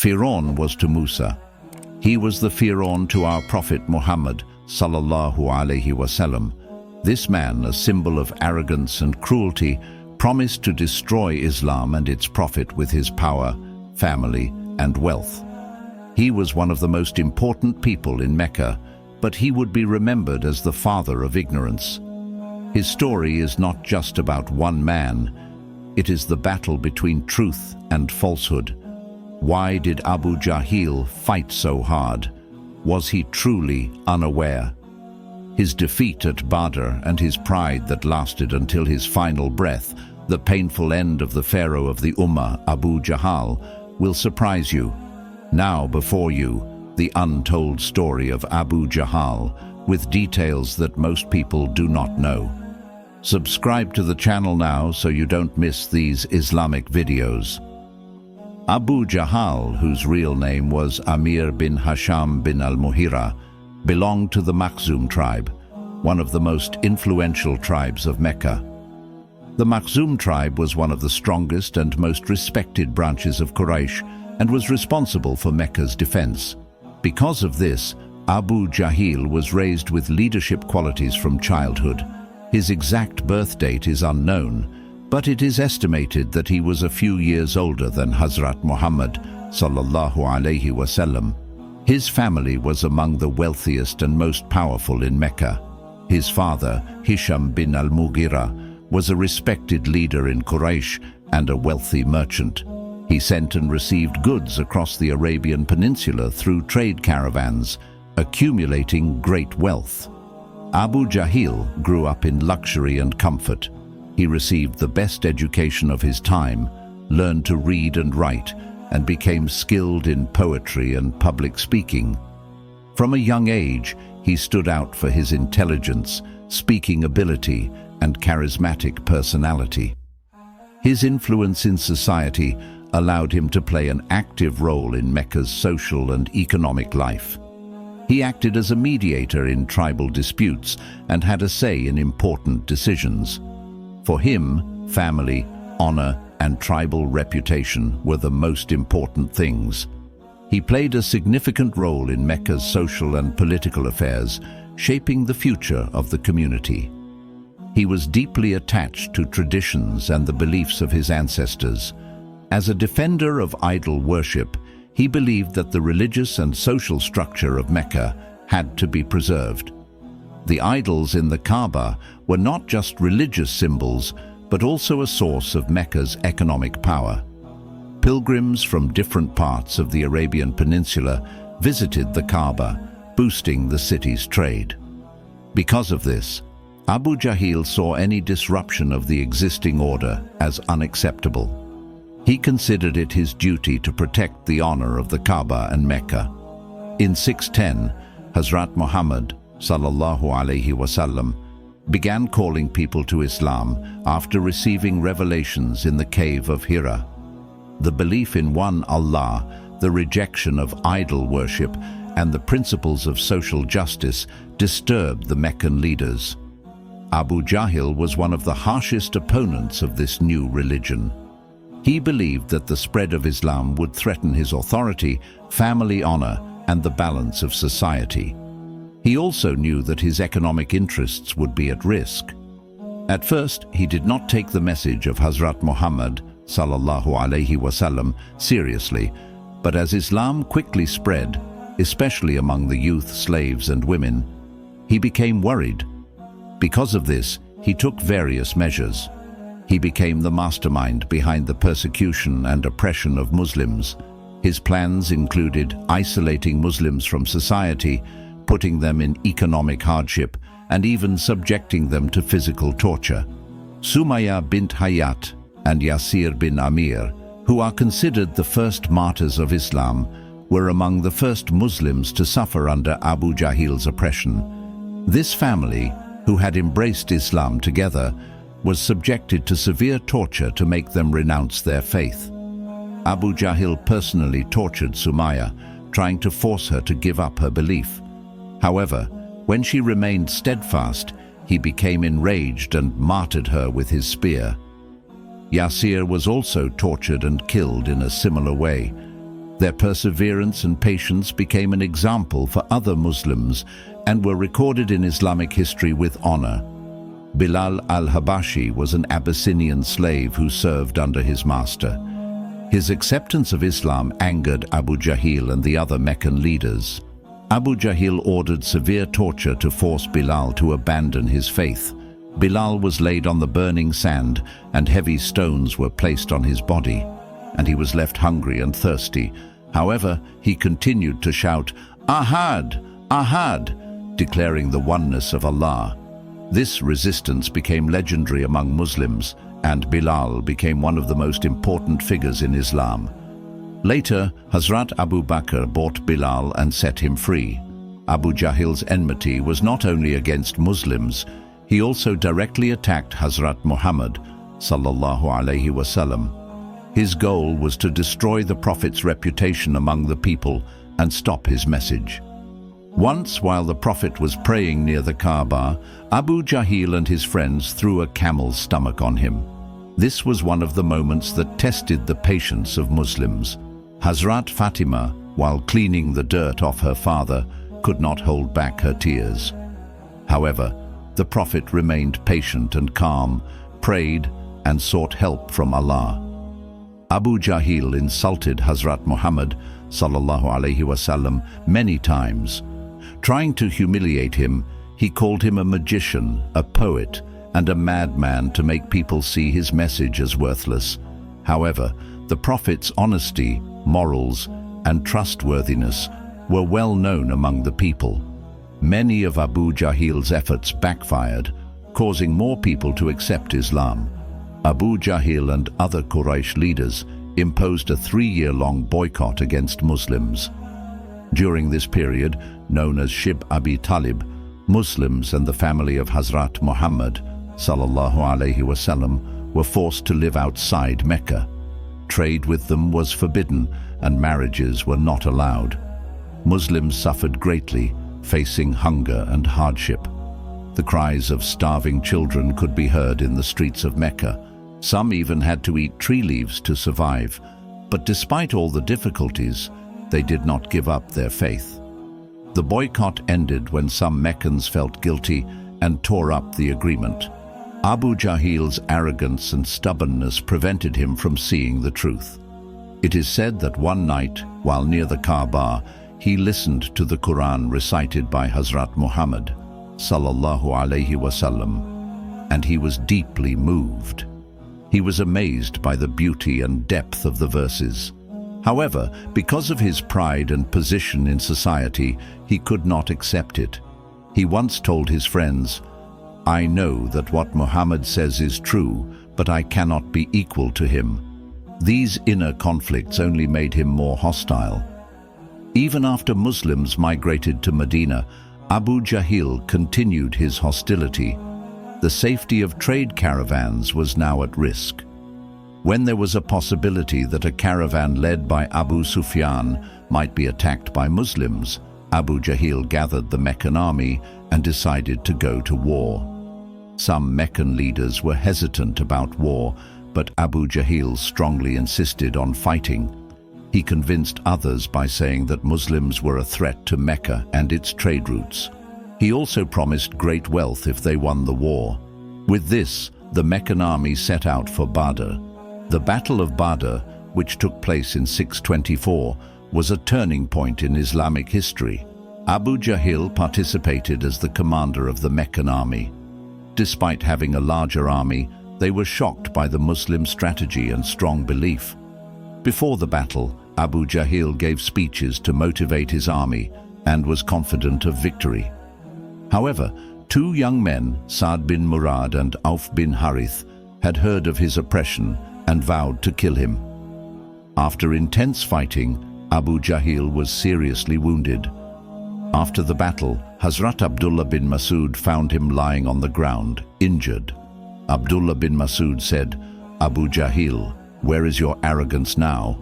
Fir'awn was to Mūsā. He was the Fir'awn to our Prophet Muḥammad sallallahu alaihi wasallam. This man, a symbol of arrogance and cruelty, promised to destroy Islam and its prophet with his power, family, and wealth. He was one of the most important people in Mecca, but he would be remembered as the father of ignorance. His story is not just about one man. It is the battle between truth and falsehood. Why did Abu Jahl fight so hard? Was he truly unaware? His defeat at Badr and his pride that lasted until his final breath, the painful end of the pharaoh of the Ummah, Abu Jahl, will surprise you. Now before you, the untold story of Abu Jahl, with details that most people do not know. Subscribe to the channel now so you don't miss these Islamic videos. Abu Jahl, whose real name was Amir bin Hisham bin al-Muhira, belonged to the Makhzūm tribe, one of the most influential tribes of Mecca. The Makhzūm tribe was one of the strongest and most respected branches of Quraysh and was responsible for Mecca's defense. Because of this, Abu Jahl was raised with leadership qualities from childhood. His exact birth date is unknown, but it is estimated that he was a few years older than Hazrat Muhammad sallallahu alaihi wasallam. His family was among the wealthiest and most powerful in Mecca. His father, Hisham bin al-Mughira, was a respected leader in Quraysh and a wealthy merchant. He sent and received goods across the Arabian Peninsula through trade caravans, accumulating great wealth. Abu Jahl grew up in luxury and comfort. He received the best education of his time, learned to read and write, and became skilled in poetry and public speaking. From a young age, he stood out for his intelligence, speaking ability, and charismatic personality. His influence in society allowed him to play an active role in Mecca's social and economic life. He acted as a mediator in tribal disputes and had a say in important decisions. For him, family, honor, and tribal reputation were the most important things. He played a significant role in Mecca's social and political affairs, shaping the future of the community. He was deeply attached to traditions and the beliefs of his ancestors. As a defender of idol worship, he believed that the religious and social structure of Mecca had to be preserved. The idols in the Kaaba were not just religious symbols, but also a source of Mecca's economic power. Pilgrims from different parts of the Arabian Peninsula visited the Kaaba, boosting the city's trade. Because of this, Abu Jahl saw any disruption of the existing order as unacceptable. He considered it his duty to protect the honor of the Kaaba and Mecca. In 610, Hazrat Muhammad sallallahu alaihi wasallam began calling people to Islam after receiving revelations in the cave of Hira. The belief in one Allah, the rejection of idol worship, and the principles of social justice disturbed the Meccan leaders. Abu Jahl was one of the harshest opponents of this new religion. He believed that the spread of Islam would threaten his authority, family honor, and the balance of society. He also knew that his economic interests would be at risk. At first, he did not take the message of Hazrat Muhammad sallallahu alaihi wasallam seriously, but as Islam quickly spread, especially among the youth, slaves, and women, he became worried. Because of this, he took various measures. He became the mastermind behind the persecution and oppression of Muslims. His plans included isolating Muslims from society, putting them in economic hardship, and even subjecting them to physical torture. Sumayya bint Hayat and Yasir bin Amir, who are considered the first martyrs of Islam, were among the first Muslims to suffer under Abu Jahl's oppression. This family, who had embraced Islam together, was subjected to severe torture to make them renounce their faith. Abu Jahl personally tortured Sumayya, trying to force her to give up her belief. However, when she remained steadfast, he became enraged and martyred her with his spear. Yasir was also tortured and killed in a similar way. Their perseverance and patience became an example for other Muslims and were recorded in Islamic history with honor. Bilal al-Habashi was an Abyssinian slave who served under his master. His acceptance of Islam angered Abu Jahl and the other Meccan leaders. Abu Jahl ordered severe torture to force Bilal to abandon his faith. Bilal was laid on the burning sand, and heavy stones were placed on his body, and he was left hungry and thirsty. However, he continued to shout, "Ahad! Ahad!" declaring the oneness of Allah. This resistance became legendary among Muslims, and Bilal became one of the most important figures in Islam. Later, Hazrat Abu Bakr bought Bilal and set him free. Abu Jahl's enmity was not only against Muslims, he also directly attacked Hazrat Muhammad sallallahu alaihi wasallam. His goal was to destroy the Prophet's reputation among the people and stop his message. Once, while the Prophet was praying near the Kaaba, Abu Jahl and his friends threw a camel's stomach on him. This was one of the moments that tested the patience of Muslims. Hazrat Fatima, while cleaning the dirt off her father, could not hold back her tears. However, the Prophet remained patient and calm, prayed, and sought help from Allah. Abu Jahl insulted Hazrat Muhammad sallallahu alaihi wasallam many times. Trying to humiliate him, he called him a magician, a poet, and a madman to make people see his message as worthless. However, the Prophet's honesty, morals, and trustworthiness were well known among the people. Many of Abu Jahl's efforts backfired, causing more people to accept Islam. Abu Jahl and other Quraysh leaders imposed a 3-year-long boycott against Muslims. During this period, known as Shib Abi Talib, Muslims and the family of Hazrat Muhammad sallallahu alaihi wasallam were forced to live outside Mecca. Trade with them was forbidden and marriages were not allowed. Muslims suffered greatly, facing hunger and hardship. The cries of starving children could be heard in the streets of Mecca. Some even had to eat tree leaves to survive. But despite all the difficulties, they did not give up their faith. The boycott ended when some Meccans felt guilty and tore up the agreement. Abu Jahl's arrogance and stubbornness prevented him from seeing the truth. It is said that one night, while near the Kaaba, he listened to the Quran recited by Hazrat Muhammad sallallahu alaihi wasallam, and he was deeply moved. He was amazed by the beauty and depth of the verses. However, because of his pride and position in society, he could not accept it. He once told his friends, "I know that what Muhammad says is true, but I cannot be equal to him." These inner conflicts only made him more hostile. Even after Muslims migrated to Medina, Abu Jahl continued his hostility. The safety of trade caravans was now at risk. When there was a possibility that a caravan led by Abu Sufyan might be attacked by Muslims, Abu Jahl gathered the Meccan army and decided to go to war. Some Meccan leaders were hesitant about war, but Abu Jahl strongly insisted on fighting. He convinced others by saying that Muslims were a threat to Mecca and its trade routes. He also promised great wealth if they won the war. With this, the Meccan army set out for Badr. The Battle of Badr, which took place in 624, was a turning point in Islamic history. Abu Jahl participated as the commander of the Meccan army. Despite having a larger army, they were shocked by the Muslim strategy and strong belief. Before the battle, Abu Jahl gave speeches to motivate his army and was confident of victory. However, two young men, Sa'd bin Murad and Auf bin Harith, had heard of his oppression and vowed to kill him. After intense fighting, Abu Jahl was seriously wounded. After the battle, Hazrat Abdullah bin Masud found him lying on the ground, injured. Abdullah bin Masud said, "Abu Jahl, where is your arrogance now?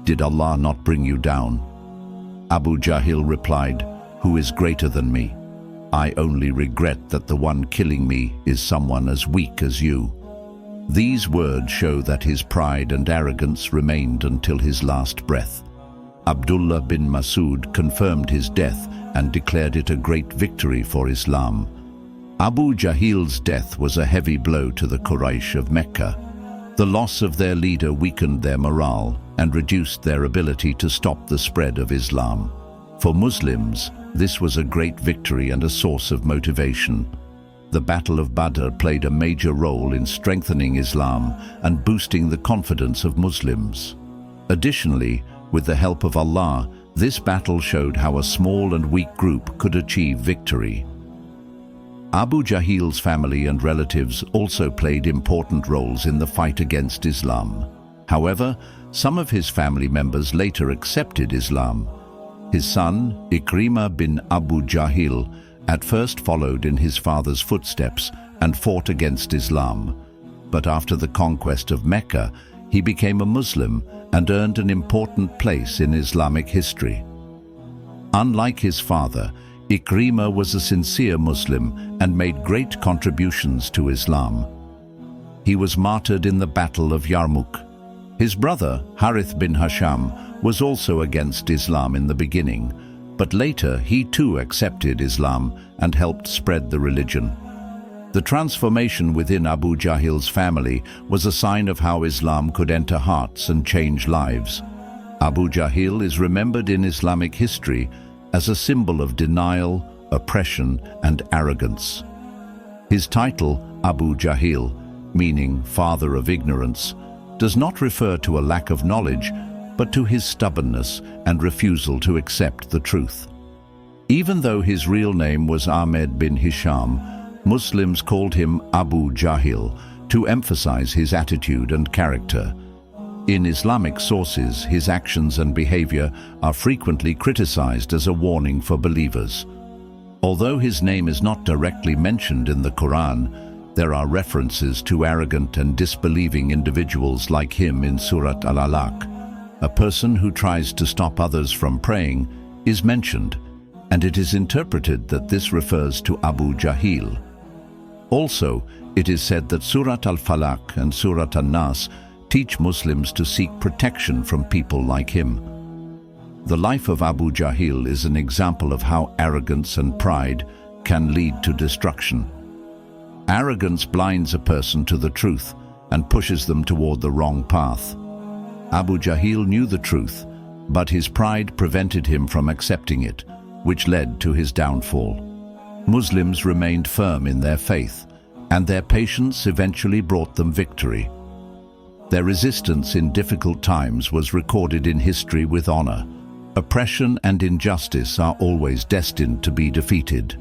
Did Allah not bring you down?" Abu Jahl replied, "Who is greater than me? I only regret that the one killing me is someone as weak as you." These words show that his pride and arrogance remained until his last breath. Abdullah bin Mas'ud confirmed his death and declared it a great victory for Islam. Abu Jahl's death was a heavy blow to the Quraysh of Mecca. The loss of their leader weakened their morale and reduced their ability to stop the spread of Islam. For Muslims, this was a great victory and a source of motivation. The Battle of Badr played a major role in strengthening Islam and boosting the confidence of Muslims. Additionally, with the help of Allah, this battle showed how a small and weak group could achieve victory. Abu Jahl's family and relatives also played important roles in the fight against Islam. However, some of his family members later accepted Islam. His son, Ikrimah bin Abu Jahl, at first followed in his father's footsteps and fought against Islam. But after the conquest of Mecca, he became a Muslim and earned an important place in Islamic history. Unlike his father, Ikrimah was a sincere Muslim and made great contributions to Islam. He was martyred in the Battle of Yarmouk. His brother, Harith bin Hisham, was also against Islam in the beginning, but later he too accepted Islam and helped spread the religion. The transformation within Abu Jahl's family was a sign of how Islam could enter hearts and change lives. Abu Jahl is remembered in Islamic history as a symbol of denial, oppression, and arrogance. His title, Abu Jahl, meaning father of ignorance, does not refer to a lack of knowledge, but to his stubbornness and refusal to accept the truth. Even though his real name was Ahmed bin Hisham, Muslims called him Abu Jahl to emphasize his attitude and character. In Islamic sources, his actions and behavior are frequently criticized as a warning for believers. Although his name is not directly mentioned in the Quran, there are references to arrogant and disbelieving individuals like him in Surat Al-Alaq. A person who tries to stop others from praying is mentioned, and it is interpreted that this refers to Abu Jahl. Also, it is said that Surat Al-Falaq and Surat An-Nas teach Muslims to seek protection from people like him. The life of Abu Jahl is an example of how arrogance and pride can lead to destruction. Arrogance blinds a person to the truth and pushes them toward the wrong path. Abu Jahl knew the truth, but his pride prevented him from accepting it, which led to his downfall. Muslims remained firm in their faith, and their patience eventually brought them victory. Their resistance in difficult times was recorded in history with honor. Oppression and injustice are always destined to be defeated.